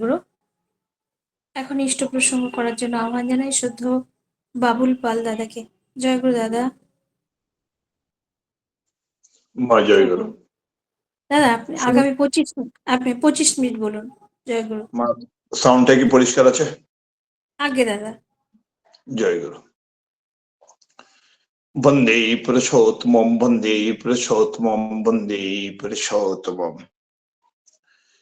গুরু, এখন ইষ্ট প্রসঙ্গ করার জন্য আহ্বান জানাই শুদ্ধ বাবুল পাল দাদাকে। জয় গুরু দাদা। মা জয় গুরু। দাদা আপনি আগামী 25 মিনিট বলুন। জয় গুরু। সাউন্ডটা কি পরিষ্কার আছে? আগে দাদা। জয় গুরু। বন্দে পুরুষোত্তমম, বন্দে পুরুষোত্তমম, বন্দে পুরুষোত্তমম।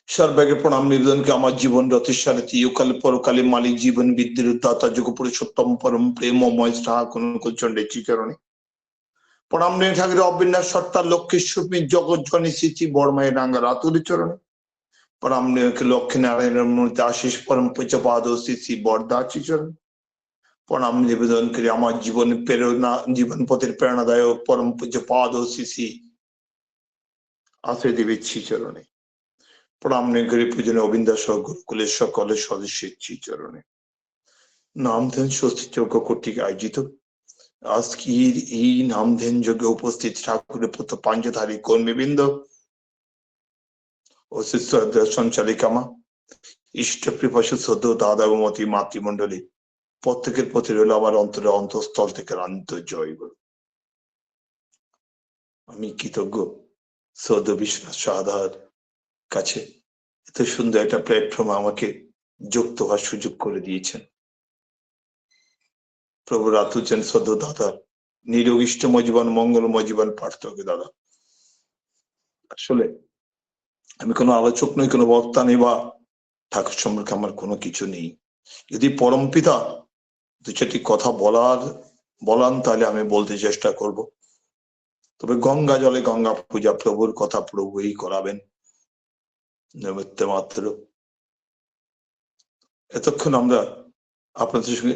সর্বাগে প্রণাম নিবেদনকে আমার জীবন রথেশ্বরী ইউকাল পরকালে মালিক জীবন বিদ্যুৎ দাতা যোগ পুরুষোত্তম পরম প্রেমময় কুল চণ্ডে চিচরণে প্রণাম নিয়ে ঠাকুর অবিন্যাস সত্তার লক্ষ্মী সুমি জগৎ জনী স্মৃতি বর্মায় রাঙ্গা রাতুল চরণে প্রণাম নিয়ে লক্ষ্মী নারায়ণের মূর্তি আশিস পরম পূজ্যপাদ শ্রী বরদা চিচরণ প্রণাম নিবেদন করে আমার জীবন প্রেরণা জীবন পথের প্রেরণাদায়ক পরম পূজ্যপাদ শ্রী আশ্রয় দেবীর শ্রীচরণে প্রণাম নিয়ে পূজনে অবিন্দাস গুরুকুলের সকলের সদস্যের শ্রীচরণে নাম ধ্যান স্বস্তিযোগ্য কর্তৃক আয়োজিত আজকের এই নাম ধ্যান যোগে উপস্থিত ঠাকুরের পুত্র পাঞ্চধারী কর্মীবৃন্দ ও শিষ্য সঞ্চালিকা মা ইষ্ট প্রিপাশু শ্রদ্ধ দাদা মতি মাতৃমণ্ডলী প্রত্যেকের প্রতি রইল আমার অন্তরে অন্তঃস্থল থেকে আন্ত জয় গুরু। আমি কৃতজ্ঞ শ্রদ্ধ বিশ্বনাথ সাহাদার কাছে এত সুন্দর একটা প্ল্যাটফর্ম আমাকে যুক্ত হওয়ার সুযোগ করে দিয়েছেন। প্রভু রাতুচেন শ্রদ্ধ দাদা নিরোগিষ্টময় জীবন মঙ্গলময় জীবন পাঠ্যকে দাদা। আসলে আমি কোনো আলোচক নই, কোনো বক্তা নেই, বা ঠাকুর সম্পর্কে আমার কোনো কিছু নেই। যদি পরম পিতা দু চারটি কথা বলান তাহলে আমি বলতে চেষ্টা করব। তবে গঙ্গা জলে গঙ্গা পূজা, প্রভুর কথা প্রভুই করাবেন নিমিত্ত মাত্র। এতক্ষণ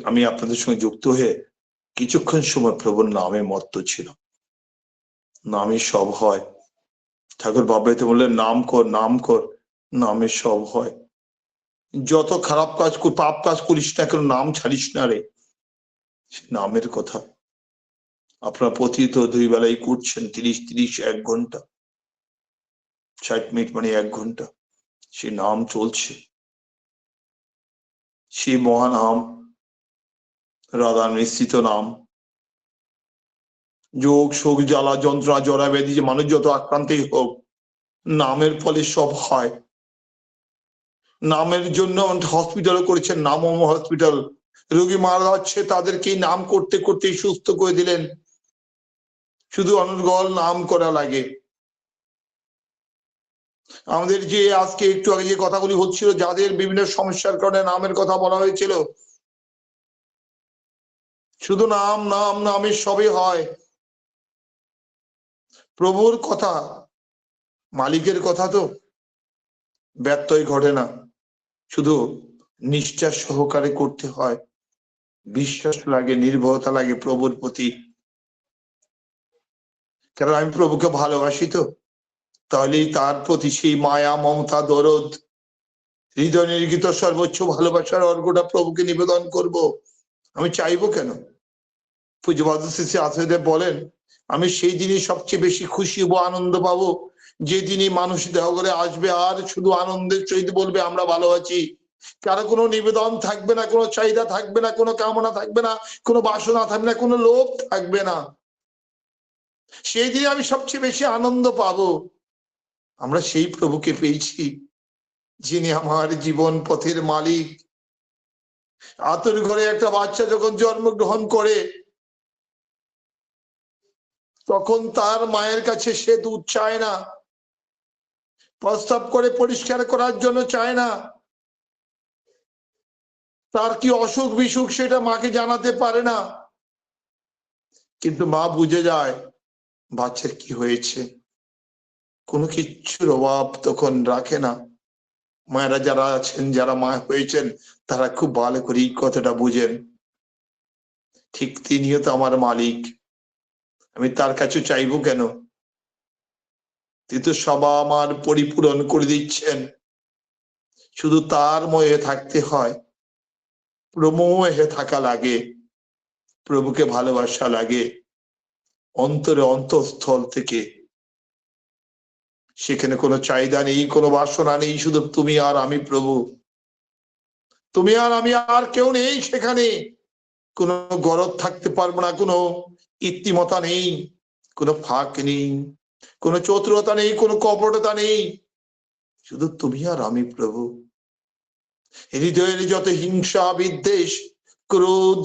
আমি আপনাদের সঙ্গে যুক্ত হয়ে কিছুক্ষণ সময় প্রভুর নামে মত্ত ছিল। নামে সব হয়। ঠাকুর বাবাইতে বললেন নাম কর, নাম কর, নামে সব হয়। যত খারাপ কাজ পাপ কাজ করিস না কেন, নাম ছাড়িস না রে। নামের কথা আপনারা প্রতিদিন 2 বেলাই করছেন, 30 1 ঘন্টা, 60 মিনিট মানে 1 ঘন্টা সে নাম চলছে। সে মহানাম, রাধা নিশ্চিত নাম, যোগ শোক জ্বালা যন্ত্রণা জরা ব্যাধি যে মানুষ যত আক্রান্তই হোক, নামের ফলে সব হয়। নামের জন্য হসপিটাল করেছেন, নামম হসপিটাল। রোগী মারা যাচ্ছে, তাদেরকেই নাম করতে করতেই সুস্থ করে দিলেন। শুধু অনর্গল নাম করা লাগে। আমাদের যে আজকে একটু আগে যে কথাগুলি হচ্ছিল, যাদের বিভিন্ন সমস্যার কারণে নামের কথা বলা হয়েছিল, শুধু নাম নাম নামের সবই হয়। প্রভুর কথা, মালিকের কথা তো ব্যত্যয় ঘটে না, শুধু নিষ্ঠা সহকারে করতে হয়। বিশ্বাস লাগে, নির্ভরতা লাগে প্রভুর প্রতি। কারণ আমি প্রভুকে ভালোবাসি তো, তাহলেই তার প্রতি সেই মায়া মমতা দরদ হৃদয় নির্গিত সর্বোচ্চ ভালোবাসার অর্ঘটা প্রভুকে নিবেদন করব। আমি চাইবো কেন? পূজ্যপাদ শ্রী আচার্যদেব বলেন, আমি সেই দিনই সবচেয়ে বেশি খুশি হবো, আনন্দ পাবো, যেদিনই মানুষ দেহ করে আসবে আর শুধু আনন্দের সহিত বলবে আমরা ভালো আছি। কারো কোনো নিবেদন থাকবে না, কোনো চাহিদা থাকবে না, কোনো কামনা থাকবে না, কোনো বাসনা থাকবে না, কোনো লোভ থাকবে না। সেই দিনে আমি সবচেয়ে বেশি আনন্দ পাবো। আমরা সেই প্রভুকে পেয়েছি যিনি আমার জীবন পথের মালিক। আতর ঘরে একটা বাচ্চা যখন জন্মগ্রহণ করে, তখন তার মায়ের কাছে সে দুধ চায় না, প্রস্রাব করে পরিষ্কার করার জন্য চায় না, তার কি অসুখ বিসুখ সেটা মাকে জানাতে পারে না। কিন্তু মা বুঝে যায় বাচ্চার কি হয়েছে। কোনো কিচ্ছুর অভাব তখন রাখে না। মায়েরা যারা আছেন, যারা মা হয়েছেন, তারা খুব ভালো করে এই কথাটা বুঝেন, ঠিক তিনিও তো আমার মালিক, আমি তার কাছে চাইবো কেন? তিনি তো সব আমার পরিপূরণ করে দিচ্ছেন। শুধু তার ময়ে থাকতে হয়, প্রমোহে থাকা লাগে, প্রভুকে ভালোবাসা লাগে অন্তরে অন্তঃস্থল থেকে। সেখানে কোনো চাহিদা নেই, কোনো বাসনা নেই, শুধু তুমি আর আমি প্রভু। তুমি আর আমি আর কেউ নেই সেখানে। কোনো গরদ থাকতে পারবো না, কোনো কৃত্রিমতা নেই, কোনো ফাঁক নেই, কোনো চতুরতা নেই, কোনো কপটতা নেই, শুধু তুমি আর আমি প্রভু। হৃদয়ের যত হিংসা, বিদ্বেষ, ক্রোধ,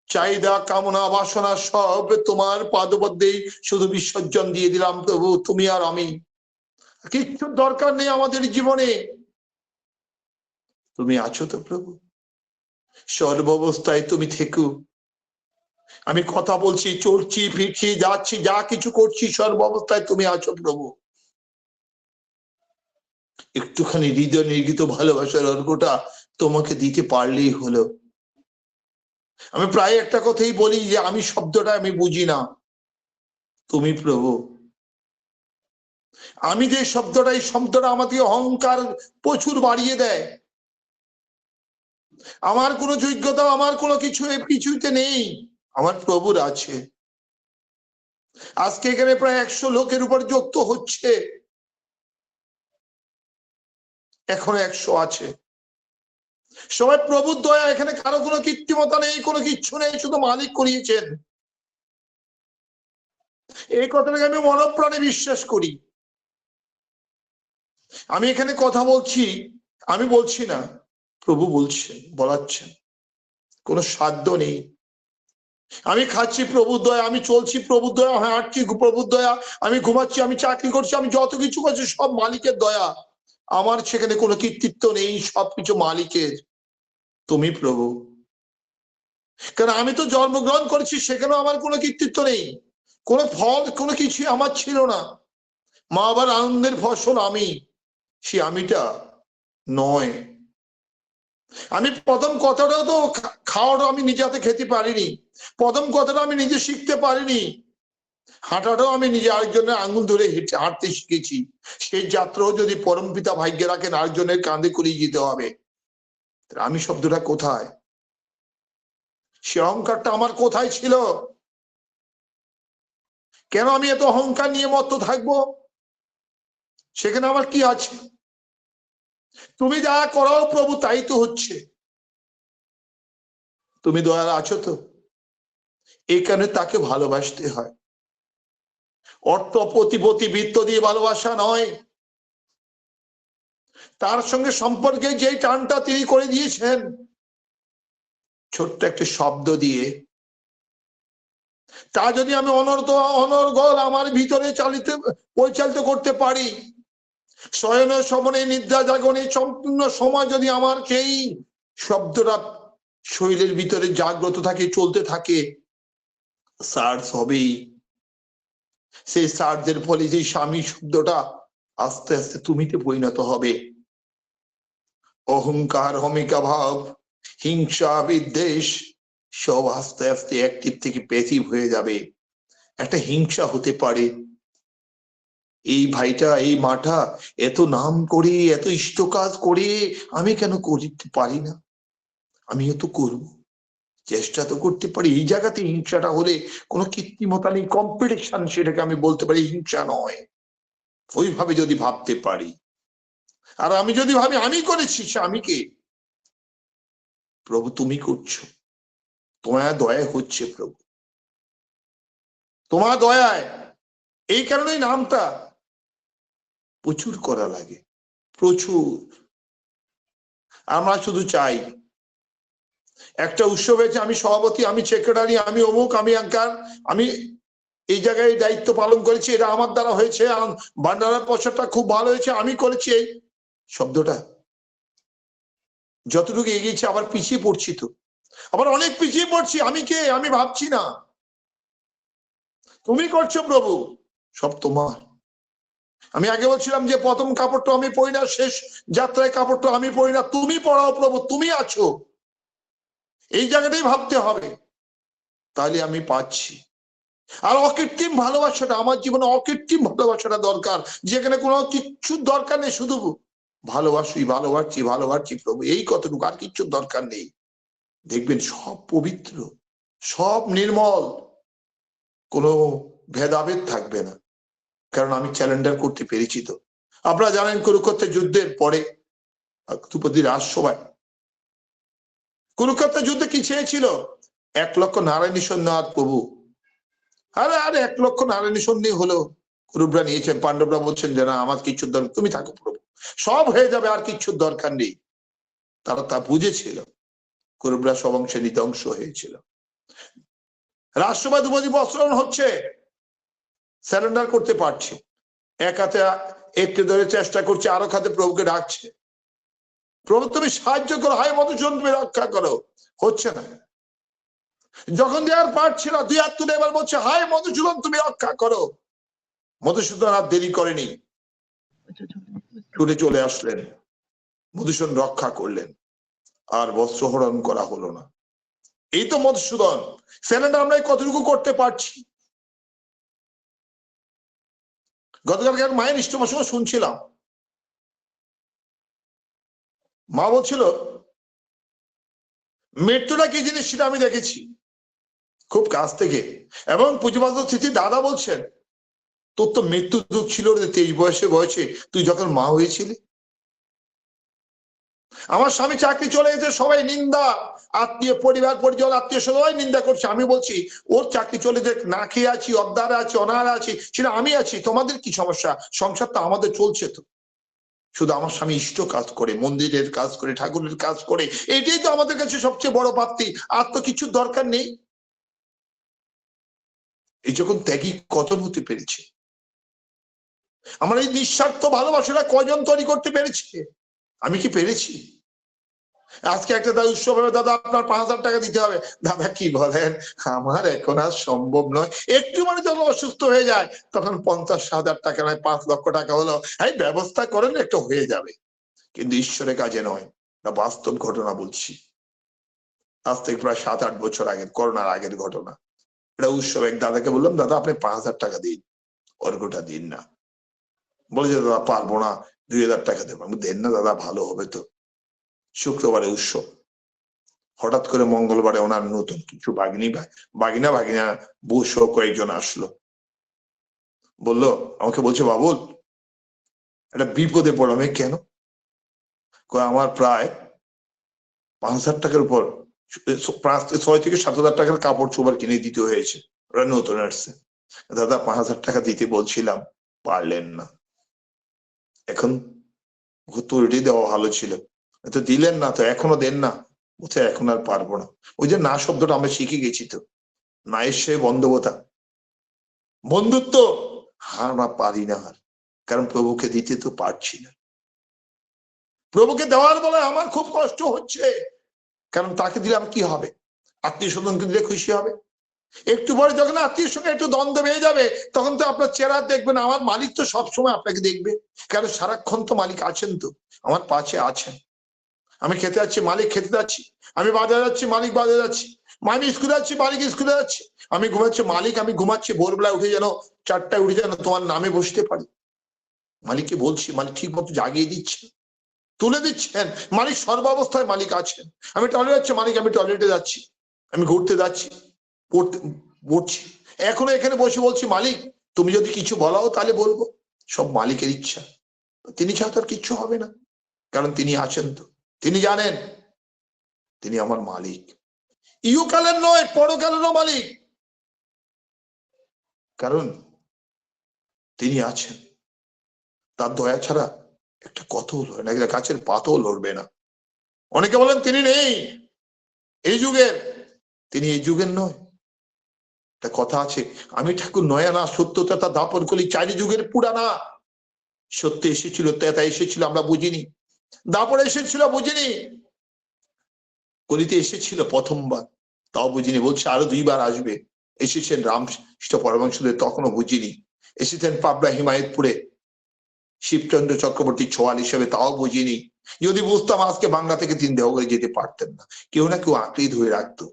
চাহিদা, কামনা, বাসনা সব তোমার পাদপদ্মেই শুধু বিসর্জন দিয়ে দিলাম প্রভু। তুমি আর আমি, কিচ্ছু দরকার নেই আমাদের জীবনে। তুমি আছো তো প্রভু, সর্বাবস্থায় তুমি থেকো। আমি কথা বলছি, চলছি, ফিরছি, যাচ্ছি, যা কিছু করছি, সর্বাবস্থায় তুমি আছো প্রভু। একটুখানি হৃদয় নির্গিত ভালোবাসার অর্ঘটা তোমাকে দিতে পারলেই হলো। আমি প্রায় একটা কথাই বলি যে আমি শব্দটা আমি বুঝি না, তুমি প্রভু। আমি যে শব্দটা, এই শব্দটা আমাকে অহংকার প্রচুর বাড়িয়ে দেয়। আমার কোনো যোগ্যতা, আমার কোনো কিছু এই কিছুতে নেই, আমার প্রভুর আছে। আজকে এখানে প্রায় 100 লোকের উপর যুক্ত হচ্ছে, এখনো 100 আছে। সবাই প্রভুর দয়া, এখানে কারো কোনো কৃত্রিমতা নেই, কোনো কিচ্ছু নেই, শুধু মালিক করিয়েছেন। এই কথাটাকে আমি মনপ্রাণে বিশ্বাস করি। আমি এখানে কথা বলছি, আমি বলছি না, প্রভু বলছেন, বলাচ্ছেন। কোনো সাধ্য নেই। আমি খাচ্ছি প্রভুর দয়া, আমি চলছি প্রভুর দয়া, হাঁটছি প্রভুর দয়া, আমি ঘুমাচ্ছি, আমি চাকরি করছি, আমি যত কিছু করছি সব মালিকের দয়া। আমার সেখানে কোনো কৃতিত্ব নেই, সবকিছু মালিকের। তুমি প্রভু। কারণ আমি তো জন্মগ্রহণ করেছি, সেখানেও আমার কোনো কৃতিত্ব নেই, কোনো ফল, কোনো কিছু আমার ছিল না। মা আবার আনন্দের ফসল আমি, সে আমিটা নয়। আমি প্রথম কথাটাও তো খাওয়াটা আমি নিজে হাতে খেতে পারিনি, প্রথম কথাটা আমি নিজে শিখতে পারিনি, হাঁটাটাও আমি নিজে আরেকজনের আঙুল ধরে হাঁটতে শিখেছি। সেই যাত্রাও যদি পরম পিতা ভাগ্যে রাখেন, আরেকজনের কাঁধে করিয়ে যেতে হবে। আমি শব্দটা কোথায়? সে অহংকারটা আমার কোথায় ছিল? কেন আমি এত অহংকার নিয়ে মত্ত থাকবো? সেখানে আমার কি আছে? তুমি যা করাও প্রভু তাই তো হচ্ছে। তুমি দয়াল আছো তো, এই কারণে তাকে ভালোবাসতে হয়। অর্থ, প্রতিপত্তি, বৃত্ত দিয়ে ভালোবাসা নয়, তার সঙ্গে সম্পর্কে যে টানটা তিনি করে দিয়েছেন ছোট্ট একটা শব্দ দিয়ে, তা যদি আমি অনর্গল আমার ভিতরে পরিচালিত করতে পারি, শয়নে স্বপনে নিদ্রা জাগরণে সম্পূর্ণ সময় যদি আমার সেই শব্দটা শরীরের ভিতরে জাগ্রত থাকে, চলতে থাকে, সার্চ হবেই। সেই সার্চের ফলে যে স্বামী শব্দটা আস্তে আস্তে তুমিতে পরিণত হবে। অহংকার, অহমিকা ভাব, হিংসা, বিদ্বেষ সব আস্তে আস্তে অ্যাক্টিভ থেকে প্যাসিভ হয়ে যাবে। একটা হিংসা হতে পারে, এই ভাইটা, এই মাটা এত নাম করে, এত ইষ্ট কাজ করে, আমি কেন করতে পারি না? আমিও তো করব, চেষ্টা তো করতে পারি। এই জায়গাতে হিংসাটা হলে কোনো কৃত্রিমতা নেই, কম্পিটিশন, সেটাকে আমি বলতে পারি হিংসা নয়। ওইভাবে যদি ভাবতে পারি, আর আমি যদি ভাবি আমি করেছি, সে আমি কে? প্রভু তুমি করছো, তোমার দয়া হচ্ছে প্রভু, তোমার দয়ায়। এই কারণেই নামটা প্রচুর করা লাগে, প্রচুর। আমরা শুধু চাই একটা উৎসব হয়েছে, আমি সভাপতি, আমি সেক্রেটারি, আমি অমুক, আমি অ্যাঙ্কার, আমি এই জায়গায় দায়িত্ব পালন করেছি, এটা আমার দ্বারা হয়েছে, ভান্ডারের প্রচারটা খুব ভালো হয়েছে, আমি করেছি। এই শব্দটা যতটুকু এগিয়েছে আবার পিছিয়ে পড়ছি তো, আবার অনেক পিছিয়ে পড়ছি। আমি কে? আমি ভাবছি না। তুমি করছো প্রভু, সব তোমার। আমি আগে বলছিলাম যে প্রথম কাপড়টা আমি পরি না, শেষ যাত্রায় কাপড়টা আমি পরি না, তুমি পড়াও প্রভু, তুমি আছো। এই জায়গাটাই ভাবতে হবে, তাহলে আমি পাচ্ছি। আর অকৃত্রিম ভালোবাসাটা আমার জীবনে, অকৃত্রিম ভালোবাসাটা দরকার, যেখানে কোনো কিচ্ছু দরকার নেই, শুধু ভালোবাসি, ভালোবাসছি, ভালোবাসছি প্রভু, এই কতটুকু, আর কিচ্ছু দরকার নেই। দেখবেন সব পবিত্র, সব নির্মল, কোনো ভেদাভেদ থাকবে না। কারণ আমি চ্যালেঞ্জার করতে পেরেছি তো। আপনারা জানেন কুরুক্ষেত্রের যুদ্ধের পরে দ্রৌপদীর রাজসভায় কুরুক্ষেত্র যুদ্ধে কি চেয়েছিল? 1 লক্ষ নারায়ণী সৈন্য আর প্রভু। আরে 1 লক্ষ নারায়ণী সৈন্য হলো, কুরুবরা নিয়েছেন। পাণ্ডবরা বলছেন যে না, আমার কিচ্ছুর দরকার, তুমি থাকো প্রভু, সব হয়ে যাবে, আর কিচ্ছুর দরকার নেই। তারা তা বুঝেছিল। কুরুবরা সব অংশে নিধ্বংস হয়েছিল। রাষ্ট্রবাদ উপদ্বীপ অস্ত্রণ হচ্ছে, স্যারেন্ডার করতে পারছে। এক হাতে একটু ধরে চেষ্টা করছে, আরো হাতে প্রভুকে ডাকছে, প্রভু তুমি সাহায্য করো, হায় মধুসূদন তুমি রক্ষা করো। হচ্ছে না। যখন দেওয়ার পারছিল, 2 হাত তুলে এবার বলছে হায় মধুসূদন তুমি রক্ষা করো। মধুসূদন আর দেরি করেনি, ছুটে চলে আসলেন, মধুসূদন রক্ষা করলেন, আর বস্ত্রহরণ করা হলো না। এই তো মধুসূদন। স্যারেন্ডার আমরা কতটুকু করতে পারছি? গতকালকে এক মায়ের ইষ্টমার সময় শুনছিলাম, মা বলছিল মৃত্যুটা কি জিনিস সেটা আমি দেখেছি খুব কাছ থেকে। এবং পুঁজিবাদ স্মৃতি দাদা বলছেন তোর তো মৃত্যু দুঃখ ছিল রে 23 বয়সে তুই যখন মা হয়েছিলি। আমার স্বামী চাকরি চলে গেছে, সবাই নিন্দা, আত্মীয় পরিবার পরিজন আত্মীয় সবাই নিন্দা করছে। আমি বলছি ওর চাকরি চলে যে না খেয়ে আছি, অদ্দারে আছি, অনাহারে আছি, সেটা আমি আছি, তোমাদের কি সমস্যা? সংসার তো আমাদের চলছে তো। শুধু আমার স্বামী ইষ্ট কাজ করে, মন্দিরের কাজ করে, ঠাকুরের কাজ করে, এটাই তো আমাদের কাছে সবচেয়ে বড় প্রাপ্তি। আর তো কিছু দরকার নেই। এই যখন ত্যাগী কজন হতে পেরেছে, আমার এই নিঃস্বার্থ ভালোবাসাটা কজন তৈরি করতে পেরেছে? আমি কি পেরেছি? আজকে একটা দাদা উৎসব হবে, দাদা আপনার 5,000 টাকা দিতে হবে। দাদা কি বলেন, আমার এখন আর সম্ভব নয়। একটু মানে যখন অসুস্থ হয়ে যায় তখন 50,000 টাকা নয় 5 লক্ষ টাকা হলো, এই ব্যবস্থা করেন, একটু হয়ে যাবে। কিন্তু ঈশ্বরের কাজে নয়, না বাস্তব ঘটনা বলছি। আজ থেকে প্রায় 7-8 বছর আগের, করোনার আগের ঘটনা। এটা উৎসব, এক দাদাকে বললাম দাদা আপনি 5,000 টাকা দিন, অর্ঘটা দিন না। বলে যে দাদা পারবো না, 2,000 টাকা দেবো। দেন না দাদা, ভালো হবে তো। শুক্রবারে উৎসব, হঠাৎ করে মঙ্গলবারে ওনার নতুন কিছু ভাগিনা বউ কয়েকজন আসলো, বললো আমাকে, বলছে বাবুল একটা বিপদে পড়লাম। কেন? আমার প্রায় 5,000 টাকার উপর, 6 থেকে 7,000 টাকার কাপড় চোপড় কিনে দিতে হয়েছে, ওরা নতুন আসছে। দাদা 5,000 টাকা দিতে বলছিলাম, পারলেন না। এখন তো ওইটাই দেওয়া ভালো ছিল, তো দিলেন না, তো এখনো দেন না। বলছে এখন আর পারবো না। ওই যে না শব্দটা আমরা শিখে গেছি তো, না এসে বন্ধবতা, বন্ধুত্ব। হার না, পারি না হার, কারণ প্রভুকে দিতে তো পারছি না। প্রভুকে দেওয়ার বলে আমার খুব কষ্ট হচ্ছে, কারণ তাকে দিলে আমার কি হবে? আত্মীয় স্বজনকে দিলে খুশি হবে। একটু পরে যখন আত্মীয় সঙ্গে একটু দ্বন্দ্ব বেড়ে যাবে, তখন তো আপনার চেহারা দেখবেন। আমার মালিক তো সবসময় আপনাকে দেখবে, কারণ সারাক্ষণ তো মালিক আছেন, তো আমার পাশে আছেন। আমি খেতে যাচ্ছি, মালিক খেতে যাচ্ছি। আমি বাজারে যাচ্ছি, মালিক বাজারে যাচ্ছি। আমি স্কুলে যাচ্ছি, মালিক স্কুলে যাচ্ছি। আমি ঘুমাচ্ছি, মালিক আমি ঘুমাচ্ছি। ভোরবেলায় উঠে যেন 4টায় উঠে যেন তোমার নামে বসতে পারি। মালিককে বলছি, মালিক ঠিক মতো জাগিয়ে দিচ্ছে, তুলে দিচ্ছেন। মালিক সর্বাবস্থায় মালিক আছেন। আমি টয়লেটে যাচ্ছি, মালিক আমি টয়লেটে যাচ্ছি। আমি ঘুরতে যাচ্ছি, পড়ছি, এখনো এখানে বসে বলছি মালিক তুমি যদি কিছু বলাও তাহলে বলবো। সব মালিকের ইচ্ছা, তিনি ছাড়া তো আর কিচ্ছু হবে না, কারণ তিনি আছেন তো। তিনি জানেন তিনি আমার মালিক, ইহকালের নয় পরকালেরও মালিক, কারণ তিনি আছেন। তার দয়া ছাড়া একটা কথাও লড়বে না, একটা গাছের পাতাও লড়বে না। অনেকে বলেন তিনি নেই এই যুগের, তিনি এই যুগের নয়। একটা কথা আছে, আমি ঠাকুর নয়া না সত্যতা তা দাপন কলি, 4 যুগের পুরানা। সত্য এসেছিল, তেতা এসেছিল, আমরা বুঝিনি। দাপর এসেছিল, বুঝিনি। কলিতে এসেছিল প্রথমবার, তাও বুঝিনি। বলছে আরো 2 বার আসবে। এসেছেন রামকৃষ্ণ পরমহংসদেব, তখনও বুঝিনি। এসেছেন পাবনা হিমায়তপুরে শিবচন্দ্র চক্রবর্তী ছোয়াল হিসেবে, তাও বুঝিনি। যদি বুঝতাম আজকে বাংলা থেকে তিনি দেওঘরে যেতে পারতেন না। কেউ না কেউ আঁকড়েই ধরে রাখতো।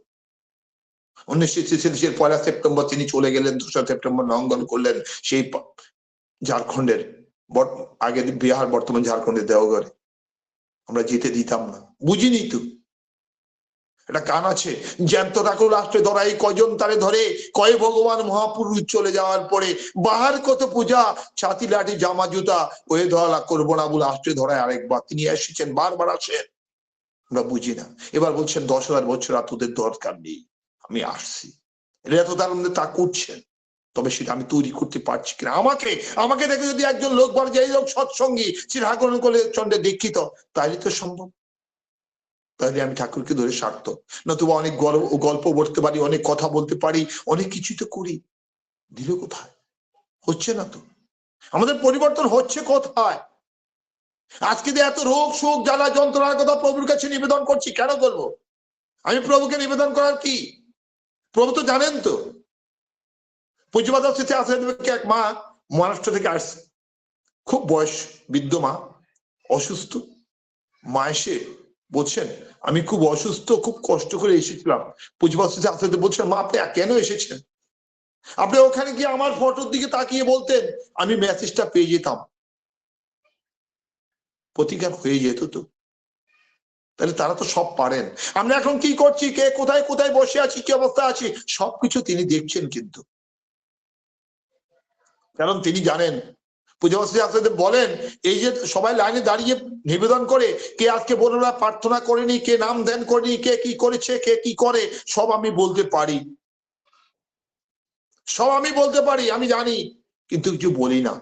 1946-এর 1 সেপ্টেম্বর তিনি চলে গেলেন, 2 সেপ্টেম্বর লঙ্ঘন করলেন সেই ঝাড়খণ্ডের, আগে বিহার বর্তমান ঝাড়খণ্ডের দেওঘরে। আমরা যেতে দিতাম না, বুঝিনি তো। একটা গান আছে, জ্যান্ত ঠাকুর রাষ্ট্রে ধরাই কজন তারে ধরে, কয় ভগবান মহাপুরুষ চলে যাওয়ার পরে, বাহার কত পূজা ছাতি লাঠি জামা জুতা, ওয়ে ধরা করবো না বলে রাষ্ট্রে ধরায় আরেকবার। তিনি এসেছেন, বারবার আসেন, আমরা বুঝি না। এবার বলছেন 10,000 বছর আর তোদের দরকার নেই, আমি আসছি। এটা তো তার মধ্যে তা করছেন, তবে সেটা আমি তৈরি করতে পারছি কিনা। আমাকে আমাকে দেখে যদি একজন লোক বলে যে এই লোক সৎসঙ্গী, চিরাকরণ করে চন্দ্রে দীক্ষিত, তাইলে তো সম্ভব। তাহলে আমি ঠাকুরকে ধরে সার্থ, নতুবা অনেক গল্প বলতে পারি, অনেক কথা বলতে পারি, অনেক কিছু তো করি, দিল কোথায়? হচ্ছে না তো। আমাদের পরিবর্তন হচ্ছে কোথায়? আজকে যে এত রোগ শোক জ্বালা যন্ত্রণার কথা প্রভুর কাছে নিবেদন করছি, কেন করবো? আমি প্রভুকে নিবেদন করার কি? প্রভু তো জানেন তো। পূজ্যপাদ স্থিতি আচার্যকে এক মা মহারাষ্ট্র থেকে আসছে, খুব বয়স বৃদ্ধ মা, অসুস্থ। মা এসে বলছেন আমি খুব অসুস্থ, খুব কষ্ট করে এসেছিলাম। পূজ্যপাদ স্থিতি আচার্য বলছেন মা আপনি কেন এসেছেন? আপনি ওখানে গিয়ে আমার ফটোর দিকে তাকিয়ে বলতেন, আমি মেসেজটা পেয়ে যেতাম, প্রতিকার হয়ে যেত তো। তাহলে তারা তো সব পারেন। আমরা এখন কি করছি, কে কোথায় কোথায় বসে আছি, কি অবস্থা আছি, সবকিছু তিনি দেখছেন কিন্তু। কারণ তিনি জানেন। পূজাশ্রী আপনাদের বলেন, এই যে সবাই লাইনে দাঁড়িয়ে নিবেদন করে, কে আজকে বলল না প্রার্থনা করেনি, কে নাম ধ্যান করেনি, কে কি করেছে, কে কি করে, সব আমি বলতে পারি, সব আমি বলতে পারি, আমি জানি, কিন্তু কিছু বলি না।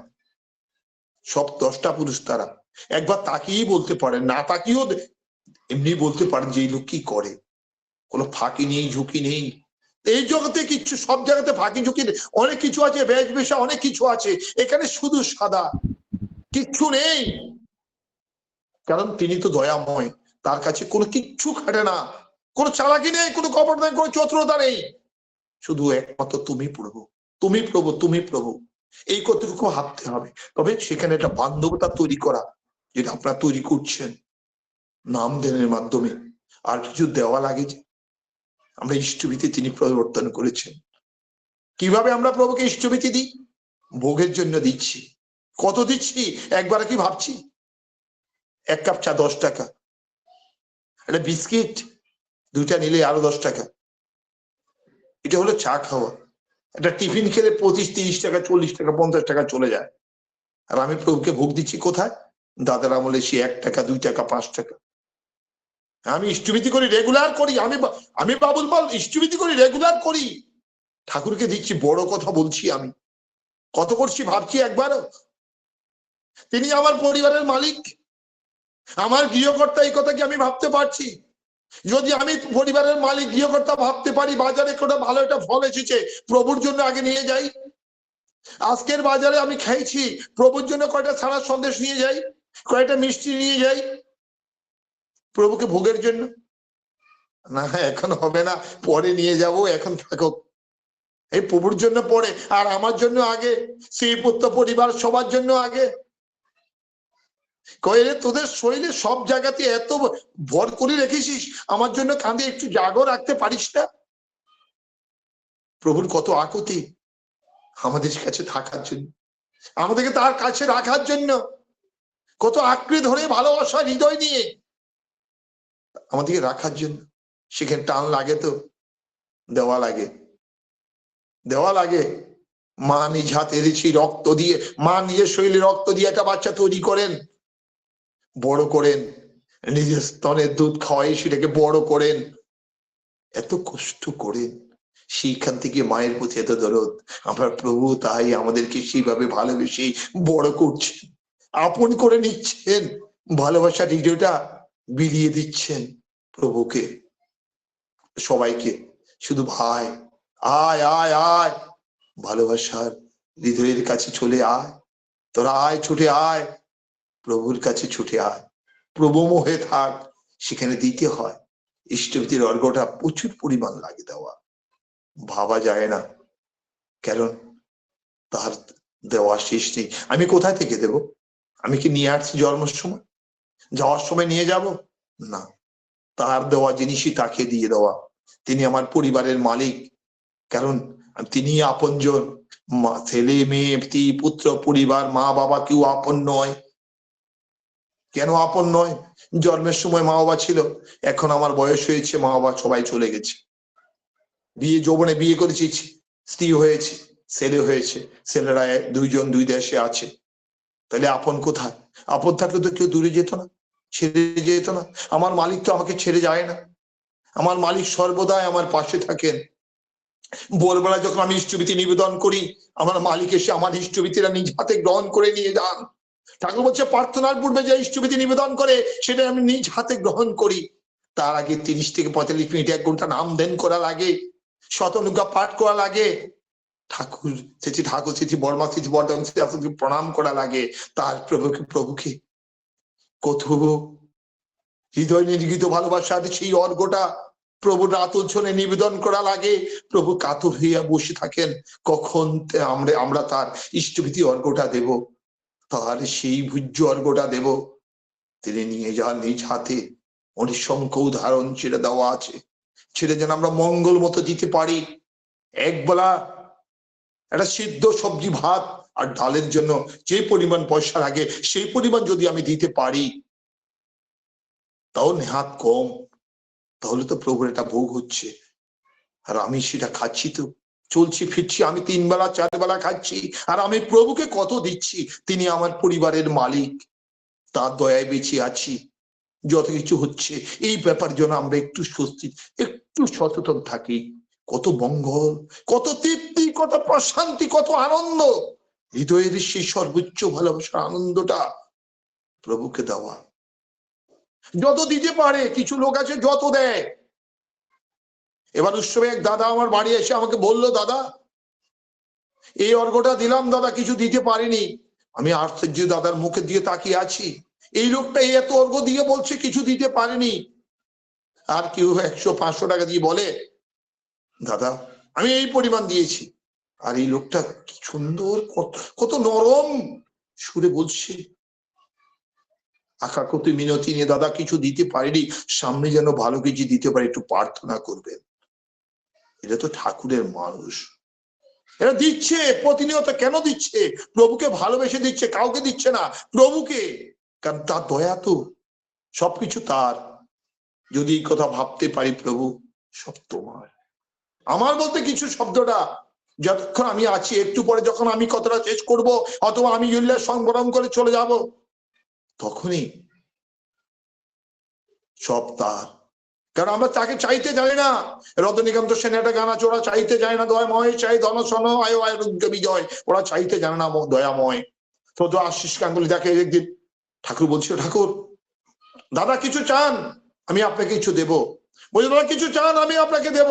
সব 10টা পুরুষ তারা একবার তাকিয়েই বলতে পারেন, না তাকিয়েও এমনি বলতে পারেন যে এই লোক কি করে, কোনো ফাঁকি নেই, ঝুঁকি নেই। এই জগতে কিছু, সব জায়গাতে ফাঁকি ঝুঁকি অনেক কিছু আছে, বেশভূষা অনেক কিছু আছে, এখানে শুধু সাদা, কিচ্ছু নেই। কারণ তিনি তো দয়াময়, তার কাছে কোনো কিচ্ছু খাটে না, কোনো চালাকি নেই, কোনো কপট নেই, কোনো চতুরতা নেই, শুধু একমাত্র তুমি প্রভু, তুমি প্রভু, তুমি প্রভু, এই কতটুকু ভাবতে হবে। তবে সেখানে একটা বান্ধবতা তৈরি করা, যেটা আপনারা তৈরি করছেন নাম ধ্যানের মাধ্যমে। আর কিছু দেওয়া লাগে যে আমরা ইষ্টভীতি তিনি পরিবর্তন করেছেন। কিভাবে আমরা প্রভুকে ইষ্টভীতি দিই? ভোগের জন্য দিচ্ছি। কত দিচ্ছি একবার কি ভাবছি? 1 কাপ চা 10 টাকা, একটা বিস্কিট 2টা নিলে আরো 10 টাকা, এটা হলো চা খাওয়া। একটা টিফিন খেলে 25-30 টাকা, 40 টাকা, 50 টাকা চলে যায়। আর আমি প্রভুকে ভোগ দিচ্ছি কোথায়? দাদার আমলে সে 1 টাকা, 2 টাকা, 5 টাকা। আমি ইষ্টভীতি করি, রেগুলার করি, আমি বাবুল পাল ইষ্টভীতি করি, রেগুলার করি, ঠাকুরকে দিচ্ছি। বড় কথা বলছি, আমি কত করছি ভাবছি একবারও? তিনি আমার পরিবারের মালিক, আমার গৃহকর্তা, এই কথা কি আমি ভাবতে পারছি? যদি আমি পরিবারের মালিক, গৃহকর্তা ভাবতে পারি, বাজারে কোনো ভালো একটা ফল এসেছে, প্রভুর জন্য আগে নিয়ে যাই। আজকের বাজারে আমি খাইছি, প্রভুর জন্য কয়টা ছাড়া সন্দেশ নিয়ে যাই, কয়টা মিষ্টি নিয়ে যাই, প্রভুকে ভোগের জন্য। না এখন হবে না, পরে নিয়ে যাব, এখন থাকুক, এই প্রভুর জন্য পরে, আর আমার জন্য আগে, স্ত্রী পুত্র পরিবার সবার জন্য আগে। কইলে তোদের শরীরে সব জায়গাতে এত ভর করে রেখেছিস, আমার জন্য কাঁধে একটু জাগো রাখতে পারিস না? প্রভুর কত আকুতি আমাদের কাছে থাকার জন্য, আমাদেরকে তার কাছে রাখার জন্য, কত আঁকড়ে ধরে ভালোবাসা হৃদয় নিয়ে আমাদেরকে রাখার জন্য। সেখানে টান লাগে তো, দেওয়া লাগে, দেওয়া লাগে। মা নিজ হাতে দিয়েছি রক্ত দিয়ে, মা নিজের শরীরে রক্ত দিয়ে একটা বাচ্চা তৈরি করেন, বড় করেন, নিজের স্তনের দুধ খাওয়াই সেটাকে বড় করেন, এত কষ্ট করেন, সেইখান থেকে মায়ের প্রতি এত দরদ। আমরা প্রভু তাই আমাদেরকে সেইভাবে ভালোবেসে বড় করছেন, আপন করে নিচ্ছেন, ভালোবাসার হৃদয়টা বিলিয়ে দিচ্ছেন প্রভুকে, সবাইকে। শুধু ভাই আয় আয় আয়, ভালোবাসার হৃদয়ের কাছে চলে আয়, তোরা আয়, ছুটে আয়, প্রভুর কাছে ছুটে আয়, প্রভু মোহে থাক। সেখানে দিতে হয় ইষ্টভীতির অর্ঘ্যটা প্রচুর পরিমাণ লাগে দেওয়া, ভাবা যায় না, কারণ তার দেওয়া শেষ নেই। আমি কোথায় থেকে দেব? আমি কি নিয়ে আসছি জন্মের সময়, যাওয়ার সময় নিয়ে যাব? না, তার দেওয়া জিনিসই তাকে দিয়ে দেওয়া। তিনি আমার পরিবারের মালিক, কারণ তিনি আপনজন। ছেলে মেয়ে স্ত্রী পুত্র পরিবার মা বাবা কেউ আপন নয়। কেন আপন নয়? জন্মের সময় মা বাবা ছিল, এখন আমার বয়স হয়েছে, মা বাবা সবাই চলে গেছে। বিয়ে যৌবনে বিয়ে করেছি, স্ত্রী হয়েছে, ছেলে হয়েছে, ছেলেরা 2 জন 2 দেশে আছে। তাহলে আপন কোথায়? আপন থাকলে তো কেউ দূরে যেত না। ছেড়ে যেত না। আমার মালিক তো আমাকে ছেড়ে যায় না, আমার মালিক সর্বদাই আমার পাশে থাকেন। ভোরবেলা যখন আমি ইষ্টভীতি নিবেদন করি, আমার মালিক এসে আমার ইষ্টভীতিরা নিজ হাতে গ্রহণ করে নিয়ে যান। ঠাকুর বলছে প্রার্থনার পূর্বে যে ইষ্টভীতি নিবেদন করে সেটা আমি নিজ হাতে গ্রহণ করি। তার আগে 30 থেকে 45 মিনিট 1 ঘন্টা নাম ধ্যান করা লাগে, শতনুজ্ঞা পাঠ করা লাগে, ঠাকুর তিথি বর্মা তিথি বর্ধমান প্রণাম করা লাগে। তার প্রভুকে কত হৃদয় নির্গিত ভালোবাসার সেই অর্ঘটা প্রভুর রাতোচ্ছনে নিবেদন করা লাগে। প্রভু কাতর হইয়া বসে থাকেন কখন আমরা তার ইষ্টভীতি অর্ঘটা দেব, তার সেই ভূজ্য অর্ঘটা দেব। তিনি নিয়ে যান নিজ হাতে, অনিঃশঙ্ক উদাহরণ ছেড়ে দেওয়া আছে, ছেড়ে যেন আমরা মঙ্গল মতো দিতে পারি। একবেলা একটা সিদ্ধ সবজি ভাত আর ডালের জন্য যে পরিমাণ পয়সা লাগে সেই পরিমাণ যদি আমি দিতে পারি, তাও নেহাত কম, তাহলে তো প্রভুর এটা ভোগ হচ্ছে। আর আমি সেটা খাচ্ছি, তো চলছি ফিরছি, আমি 3 বেলা 4 বেলা খাচ্ছি, আর আমি প্রভুকে কত দিচ্ছি। তিনি আমার পরিবারের মালিক, তার দয়ায় বেঁচে আছি, যত কিছু হচ্ছে এই ব্যাপার জন্য আমরা একটু স্বস্তি, একটু সচেতন থাকি। কত মঙ্গল, কত তৃপ্তি, কত প্রশান্তি, কত আনন্দ, হৃদয়ের সেই সর্বোচ্চ ভালোবাসার আনন্দটা প্রভুকে দেওয়া। যত দিতে পারে, কিছু লোক আছে যত দেয়। এবার উৎসবে এক দাদা আমার বাড়ি এসে আমাকে বলল, দাদা এই অর্ঘটা দিলাম দাদা, কিছু দিতে পারিনি। আমি আশ্চর্য দাদার মুখে দিয়ে তাকিয়ে আছি, এই লোকটা এত অর্ঘ দিয়ে বলছে কিছু দিতে পারেনি। আর কেউ 100-500 টাকা দিয়ে বলে দাদা আমি এই পরিমাণ দিয়েছি, আর এই লোকটা কি সুন্দর কত নরম সুরে বলছে, আকাকতি মিনতি নিয়ে, দাদা কিছু দিতে পারিনি, সামনে যেন ভালো কিছু দিতে পারে, একটু প্রার্থনা করবেন। এটা তো ঠাকুরের মানুষ, এরা দিচ্ছে প্রতিনিয়ত। কেন দিচ্ছে? প্রভুকে ভালোবেসে দিচ্ছে, কাউকে দিচ্ছে না, প্রভুকে। কারণ তার দয়া তো, সবকিছু তার। যদি এই কথা ভাবতে পারি, প্রভু সব তোমার। আমার বলতে কিছু শব্দটা যতক্ষণ আমি আছি, একটু পরে যখন আমি কথাটা শেষ করব অথবা আমি উল্লাস সংবরণ করে চলে যাব, তখনই সব তার। কারণ আমরা তাকে চাইতে জানি না। রজনীকান্ত সেন একটা গান আছে, ওরা চাইতে যায় না দয়াময়, চাই ধন সন আয় আয়োগ্য বিজয়। ওরা চাইতে জানে না দয়াময়। তো আশিস গাঙ্গুলি দেখে একদিন ঠাকুর বলছিল, ঠাকুর দাদা কিছু চান আমি আপনাকে কিছু দেব। বলছে দাদা কিছু চান আমি আপনাকে দেব।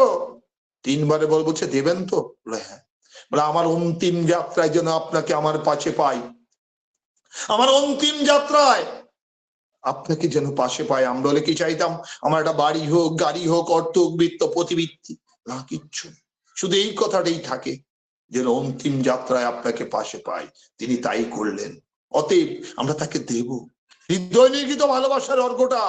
3 বারে বলছে দেবেন তো? বলে হ্যাঁ। বলে আমার অন্তিম যাত্রায় যেন আপনাকে আমার পাশে পাই, আমার অন্তিম যাত্রায় আপনাকে যেন পাশে পাই। আমরা বলে কি চাইতাম? আমার একটা বাড়ি হোক, গাড়ি হোক, অর্থ বৃত্ত প্রতিবৃত্তি না, কিচ্ছু, শুধু এই কথাটাই থাকে যেন অন্তিম যাত্রায় আপনাকে পাশে পাই। তিনি তাই করলেন। অতএব আমরা তাকে দেব হৃদয় নির্গিত ভালোবাসার অর্ঘটা।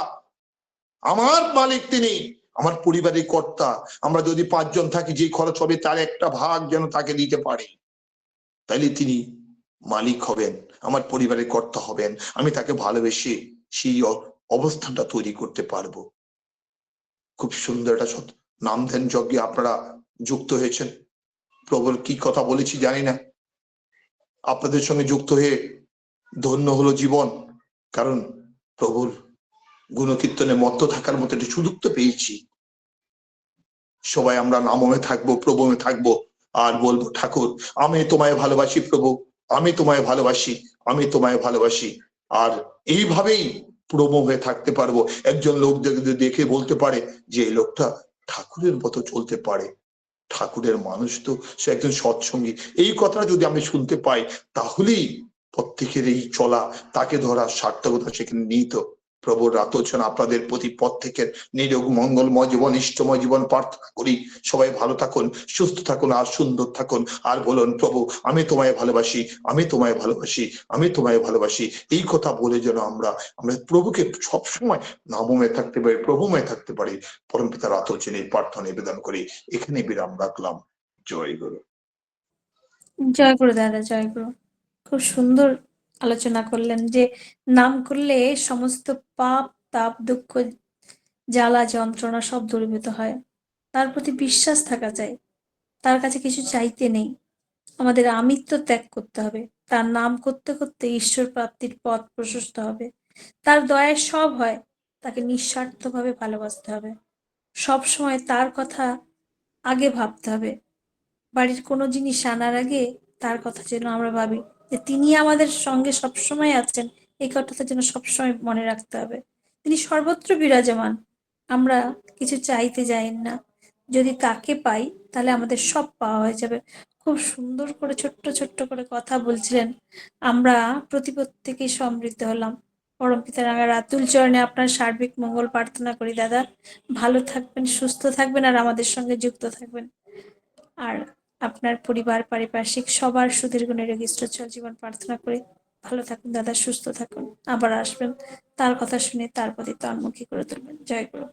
আমার মালিক তিনি, আমার পরিবারের কর্তা। আমরা যদি 5 জন থাকি, যে খরচ হবে তার একটা ভাগ যেন তাকে দিতে পারি, তাইলে তিনি মালিক হবেন, আমার পরিবারের কর্তা হবেন। আমি তাকে ভালোবেসে সেই অবস্থানটা তৈরি করতে পারবো। খুব সুন্দর একটা নাম ধ্যান যজ্ঞে আপনারা যুক্ত হয়েছেন। প্রভুর কি কথা বলেছি জানি না, আপনাদের সঙ্গে যুক্ত হয়ে ধন্য হলো জীবন। কারণ প্রভুর গুণকীর্তনে মত্ত থাকার মতো একটি সুযোগ তো পেয়েছি। সবাই আমরা নামে থাকবো, প্রভুমে থাকবো, আর বলবো ঠাকুর আমি তোমায় ভালোবাসি, প্রভু আমি তোমায় ভালোবাসি, আমি তোমায় ভালোবাসি। আর এইভাবেই প্রভু হয়ে থাকতে পারবো। একজন লোক দেখে বলতে পারে যে এই লোকটা ঠাকুরের মতো চলতে পারে, ঠাকুরের মানুষ তো, সে একজন সৎসঙ্গী। এই কথাটা যদি আমি শুনতে পাই, তাহলেই প্রত্যেকের এই চলা, তাকে ধরার সার্থকতা সেখানে নিহিত। প্রভুর রাতোচনা আপনাদের প্রতি প্রত্যেকের নিরোগ মঙ্গলময় জীবন, ইষ্টময় জীবন প্রার্থনা করি। সবাই ভালো থাকুন, সুস্থ থাকুন, আর সুন্দর থাকুন। আর বলুন প্রভু আমি তোমায় ভালোবাসি, আমি তোমায় ভালোবাসি, আমি তোমায় ভালোবাসি। এই কথা বলে যেন আমরা প্রভুকে সবসময় নামময় থাকতে পারি, প্রভুময় থাকতে পারি। পরম পিতা রাতোচনে প্রার্থনা নিবেদন করি, এখানে বিরাম রাখলাম। জয় গুরু। জয় গুরু দাদা, জয় গুরু। খুব সুন্দর আলোচনা করলেন যে নাম করলে সমস্ত পাপ, তাপ, দুঃখ, জ্বালা, যন্ত্রণা সব দূরীভূত হয়। তার প্রতি বিশ্বাস থাকা যায়, তার কাছে কিছু চাইতে নেই। আমাদের আমিত্ব ত্যাগ করতে হবে, তার নাম করতে করতে ঈশ্বর প্রাপ্তির পথ প্রশস্ত হবে। তার দয়ায় সব হয়। তাকে নিঃস্বার্থভাবে ভালোবাসতে হবে, সব সময় তার কথা আগে ভাবতে হবে। বাড়ির কোনো জিনিস আনার আগে তার কথা যেন আমরা ভাবি যে তিনি আমাদের সঙ্গে সবসময় আছেন, এই কথাটা যেন সবসময় মনে রাখতে হবে। তিনি সর্বত্র বিরাজমান, আমরা কিছু চাইতে যাই না, যদি তাকে পাই তাহলে আমাদের সব পাওয়া হয়ে যাবে। খুব সুন্দর করে ছোট্ট ছোট্ট করে কথা বলছিলেন, আমরা প্রত্যেকেই সমৃদ্ধ হলাম। পরমপিতা রাঙা রাতুল চরণে আপনার সার্বিক মঙ্গল প্রার্থনা করি দাদা। ভালো থাকবেন, সুস্থ থাকবেন, আর আমাদের সঙ্গে যুক্ত থাকবেন। আর আপনার পরিবার পারিপার্শ্বিক সবার সুদীর্ঘ নিরোগী সচ্ছল জীবন প্রার্থনা করি। ভালো থাকুন দাদা, সুস্থ থাকুন, আবার আসবেন, তার কথা শুনে তার প্রতি তন্মুখী করে তুলবেন। জয় গুরু।